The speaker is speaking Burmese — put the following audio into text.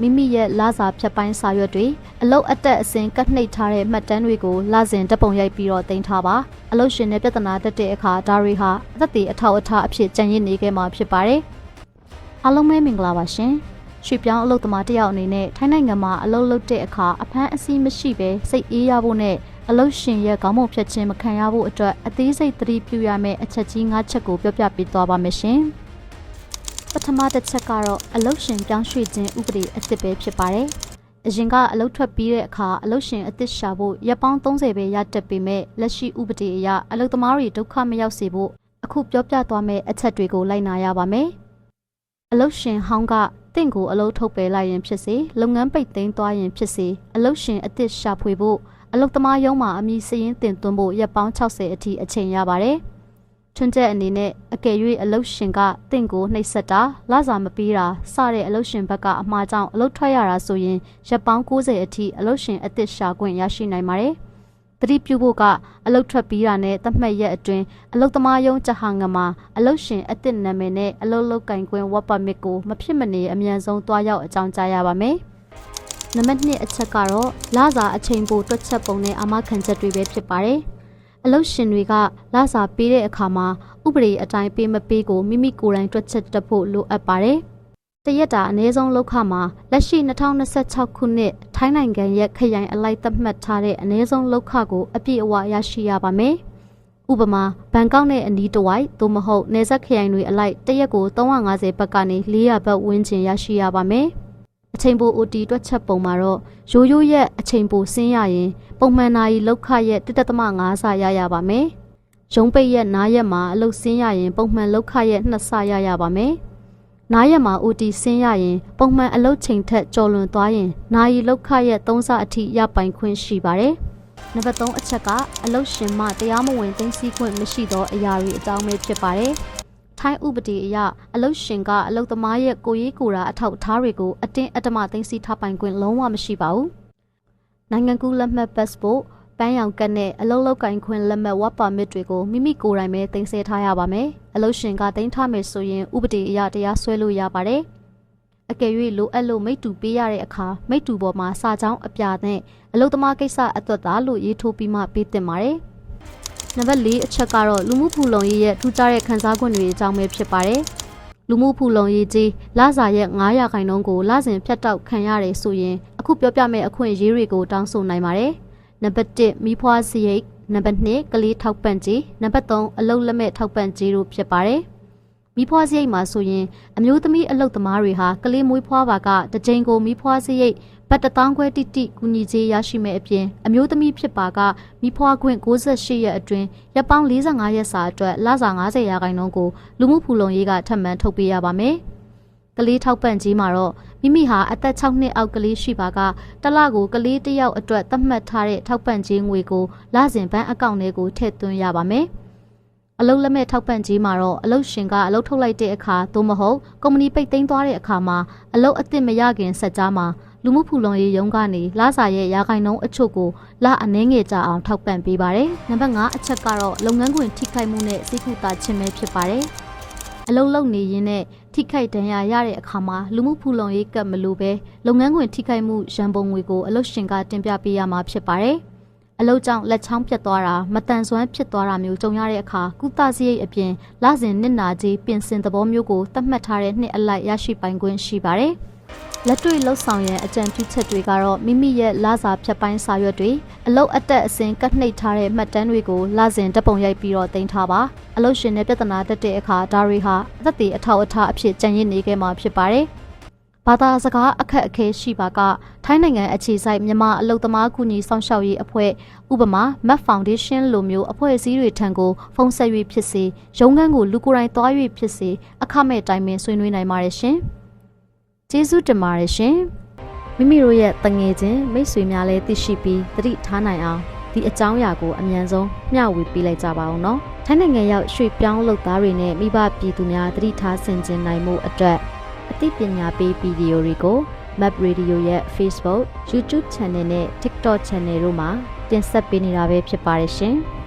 မိမိရဲ့လစာဖြတ်ပိုင်းစာရွက်တွေအလုပ်အတက်အစင်ကတ်နှိပ်ထားတဲ့မှတ်တမ်းတွေကိုလစဉ်ဓာတ်ပုံရိုက်ပြီးတော့တင်ထားပါအလုပ်ရှင်နဲ့ပြဿနာတက်တဲ့အခါဒါတွေဟာအသက်တွေအထောက်အထားအဖြစ်ကြံရစ်နေခဲ့မှာဖြစ်ပါတယ်အားလုံးပဲမင်္ဂလာပါရှင်ရွှေပြောင်းအလုပ်သမားတယောက်အနေနဲ့ထိုင်းနိုင်ငံမှာအလုပ်လုပ်တဲ့အခါအဖမ်းအဆီးမရှိဘဲစိတ်အေးရဖို့နဲ့အလုပ်ရှင်ရဲ့ခေါင်းပုံဖြတ်ခြင်းမခံရဖို့အတွက်အသေးစိတ်သတိပြုရမယ့်အချက်ကြီး၅ချက်ကိုပြောပြပေးသွားပါမယ်ရှင်ပထမတစ်ချက်ကတော့အလုပ်ရှင်ပြောင်းရွှေ့ခြင်းဥပဒေအသစ်ပဲဖြစ်ပါတယ်အရင်ကအလုပ်ထွက်ပြီးတဲ့အခါအလုပ်ရှင်အသစ်ရှာဖို့ရက်ပေါင်း30ပဲရတက်ပေမဲ့လက်ရှိဥပဒေအရအလုပ်သမားတွေဒုက္ခမရောက်စေဖို့အခုပြောပြသွားမယ့်အချက်တွေကိုလိုက်နာရပါမယ်အလုပ်ရှင်ဟောင်းကတင့်ကိုအလုပ်ထုတ်ပယ်လိုက်ရင်ဖြစ်စေလုပ်ငန်းပိတ်သိမ်းသွားရင်ဖြစ်စေအလုပ်ရှင်အသစ်ရှာဖွေဖို့အလုပ်သမားရုံးမှာအမည်စရင်းတင်သွင်းဖို့ရက်ပေါင်း60အထိအချိန်ရပါတယ်ထွန်းချက်အနေနဲ့အကယ်၍အလုပ်ရှင်ကတင့်ကိုနှိပ်စက်တာလစာမပေးတာစတဲ့အလုပ်ရှင်ဘက်ကအမှားကြောင့်အလုပ်ထွက်ရတာဆိုရင်ရက်ပေါင်း90အထိအလုပ်ရှင်အသစ်ရှာခွင့်ရရှိနိုင်ပါတယ်သတိပြုဖို့ကအလုပ်ထွက်ပြီးတာနဲ့သတ်မှတ်ရက်အတွင်းအလုပ်သမားရုံးကြဟာငမှာအလုပ်ရှင်အသစ်နာမည်နဲ့အလုပ်လုပ်ကင်ခွင့် work permit ကိုမဖြစ်မနေအမြန်ဆုံးတွားရောက်အကြောင်းကြားရပါမယ်။နံပါတ်2အချက်ကတော့လစာအချိန်ပိုတွက်ချက်ပုံနဲ့အာမခံချက်တွေပဲဖြစ်ပါတယ်။အလုပ်ရှင်တွေကလစာပေးတဲ့အခါမှာဥပဒေအတိုင်းပေးမပေးကိုမိမိကိုယ်တိုင်တွက်ချက်တက်ဖို့လိုအပ်ပါတယ်။တရက်တာအနည်းဆုံးလောက်ခမှာလက်ရှိ2026ခုနှစ်ထိုင်းနိုင်ငံရဲ့ခရိုင်အလိုက်သတ်မှတ်ထားတဲ့အနည်းဆုံးလောက်ခကိုအပြည့်အဝရရှိရပါမယ်။ဥပမာဘန်ကောက်နဲ့အနီးတစ်ဝိုက်သို့မဟုတ်နယ်စပ်ခရိုင်တွေအလိုက်တရက်ကို350ဘတ်ကနေ400ဘတ်ဝန်းကျင်ရရှိရပါမယ်။အချိန်ပို OT တွက်ချက်ပုံမှာတော့ရိုးရဲ့အချိန်ပိုဆင်းရရင်ပုံမှန်နာရီလောက်ခရဲ့1.5ဆရပါမယ်။ရုံးပိတ်ရဲ့နားရက်မှာအလုပ်ဆင်းရရင်ပုံမှန်လောက်ခရဲ့2ဆရပါမယ်။နားရက်မှာ OT ဆင်းရရင်ပုံမှန်အလုပ်ချိန်ထက်ကျော်လွန်သွားရင်နာရီလောက်ခရဲ့3ဆအထိရပိုင်ခွင့်ရှိပါတယ်။နံပါတ်3အချက်ကအလုပ်ရှင်မှတရားမဝင်သိမ်းဆည်းခွင့်မရှိသောအရာတွေအကြောင်းပဲဖြစ်ပါတယ်။ထိုင်းဥပဒေအရအလုပ်ရှင်ကအလုပ်သမားရဲ့ကိုယ်ရေးကိုယ်တာအထောက်အထားတွေကိုအတင်းအဓမ္မသိမ်းဆည်းထားပိုင်ခွင့်လုံးဝမရှိပါဘူး။နိုင်ငံကူးလက်မှတ် passport ပန်းရောင်ကတ်နဲ့အလုပ်လုပ်ကင်ခွင့်လက်မှတ် work permit တွေကိုမိမိကိုယ်တိုင်ပဲတင်ဆက်ထားရပါမယ်။အလုပ်ရှင်ကတင်ထားမယ်ဆိုရင်ဥပဒေအရတရားစွဲလို့ရပါတယ်။အကယ်၍လိုအပ်လို့မိတ္တူပေးရတဲ့အခါမိတ္တူပေါ်မှာစာကြောင်းအပြနဲ့အလုပ်သမားကိစ္စအတွက်သာလို့ရေးထိုးပြီးမှပေးသင့်ပါတယ်။နံပါတ်4အချက်ကတော့လူမှုဖူလုံရေးရဲ့ထူးခြားတဲ့ခန်းစားခွင့်တွေအကြောင်းပဲဖြစ်ပါတယ်။လူမှုဖူလုံရေးကြီးလစာရဲ့9%ကိုလစဉ်ဖြတ်တောက်ခံရတယ်ဆိုရင်အခုပြောပြမယ့်အခွင့်အရေးတွေကိုတောင်းဆိုနိုင်ပါတယ်။နံပါတ်1မိဖွားစရိတ်နံပါတ်2ကလေးထောက်ပံ့ကြေးနံပါတ်3အလုပ်လက်မဲ့ထောက်ပံ့ကြေးတို့ဖြစ်ပါတယ်။မိဖွားစရိတ်မှာဆိုရင်အမျိုးသမီးအလုပ်သမားတွေဟာကလေးမွေးဖွားပါကတစ်ကြိမ်ကိုမိဖွားစရိတ်ဘတ်1000ခွဲတိတိကူညီကြေးရရှိမဲ့အပြင်အမျိုးသမီးဖြစ်ပါကမိဖွားခွင့်68ရက်အတွင်းရက်ပေါင်း45ရက်စာအတွက်လစာ90%ကိုလူမှုဖူလုံရေးကထပ်မံထုတ်ပေးရပါမယ်။ကလေးထောက်ပံ့ကြေးမှာတော့မိမိဟာအသက်6နှစ်အောက်ကလေးရှိပါကတစ်လကိုကလေးတစ်ယောက်အတွက်သတ်မှတ်ထားတဲ့ထောက်ပံ့ကြေးငွေကိုလစဉ်ဘဏ်အကောင့်ထဲကိုထည့်သွင်းရပါမယ်။အလုပ်လက်မဲ့ထောက်ပံ့ကြေးမှာတော့အလုပ်ရှင်ကအလုပ်ထုတ်လိုက်တဲ့အခါသို့မဟုတ်ကုမ္ပဏီပိတ်သိမ်းသွားတဲ့အခါမှာအလုပ်အသစ်မရခင်စက်ကြားမှာလူမှုဖူလုံရေးရုံးကနေလစာရဲ့ရာခိုင်နှုန်းအချို့ကိုလအနည်းငယ်ကြာအောင်ထောက်ပံ့ပေးပါတယ်။နံပါတ်5အချက်ကတော့လုပ်ငန်းခွင်ထိခိုက်မှုနဲ့စိတ်ကူတာခြင်းပဲဖြစ်ပါတယ်။အလုပ်လုပ်နေရင်းနဲ့ထိခိုက်ဒဏ်ရာရတဲ့အခါမှာလူမှုဖူလုံရေးကပ်မလို့ပဲလုပ်ငန်းခွင်ထိခိုက်မှုရန်ပုံငွေကိုအလုပ်ရှင်ကတင်ပြပေးရမှာဖြစ်ပါတယ်။အလုပ်ကြောင့်လက်ချောင်းပြတ်သွားတာမတန်ဆွမ်းဖြစ်သွားတာမျိုးကြုံရတဲ့အခါကုသစရိတ်အပြင်လစဉ်နစ်နာကြေးပြင်ဆင်သဘောမျိုးကိုသတ်မှတ်ထားတဲ့နှစ်အလိုက်ရရှိပိုင်ခွင့်ရှိပါတယ်။လက်တွေ့လှုပ်ဆောင်ရန်အကြံပြုချက်တွေကတော့မိမိရဲ့လစာဖြတ်ပိုင်းစာရွက်တွေအလုပ်အတက်အစင်ကတ်နှိပ်ထားတဲ့မှတ်တမ်းတွေကိုလစဉ်ဓာတ်ပုံရိုက်ပြီးတော့တင်ထားပါအလုပ်ရှင်နဲ့ပြဿနာတက်တဲ့အခါဒါတွေဟာအသက်တွေအထောက်အထားအဖြစ်ကြံရစ်နေခဲ့မှာဖြစ်ပါတယ်။ဘာသာစကားအခက်အခဲရှိပါကထိုင်းနိုင်ငံအခြေစိုက်မြန်မာအလုပ်သမားကူညီဆောင်ရှောက်ရေးအဖွဲ့ဥပမာ Map Foundation လိုမျိုးအဖွဲ့အစည်းတွေထံကိုဖုန်းဆက်၍ဖြစ်စေရုံးခန်းကိုလူကိုယ်တိုင်သွား၍ဖြစ်စေအခမဲ့တိုင်ပင်ဆွေးနွေးနိုင်ပါတယ်ရှင်။ကျေးဇူးတင်ပါတယ်ရှင်မိမိတို့ရဲ့တငယ်ချင်းမိတ်ဆွေများလည်းသိရှိပြီးသတိထားနိုင်အောင်ဒီအကြောင်းအရာကိုအမြန်ဆုံးမျှဝေပေးလိုက်ကြပါအောင်နော်ထိုင်းနိုင်ငံရောက်ရွှေ့ပြောင်းလုပ်သားတွေနဲ့မိဘပြည်သူများသတိထားဆင်ခြင်နိုင်မှုအတွက်အသိပညာပေးဗီဒီယိုတွေကို Map Radio ရဲ့ Facebook, YouTube Channel နဲ့ TikTok Channel တို့မှာတင်ဆက်ပေးနေတာပဲဖြစ်ပါတယ်ရှင်။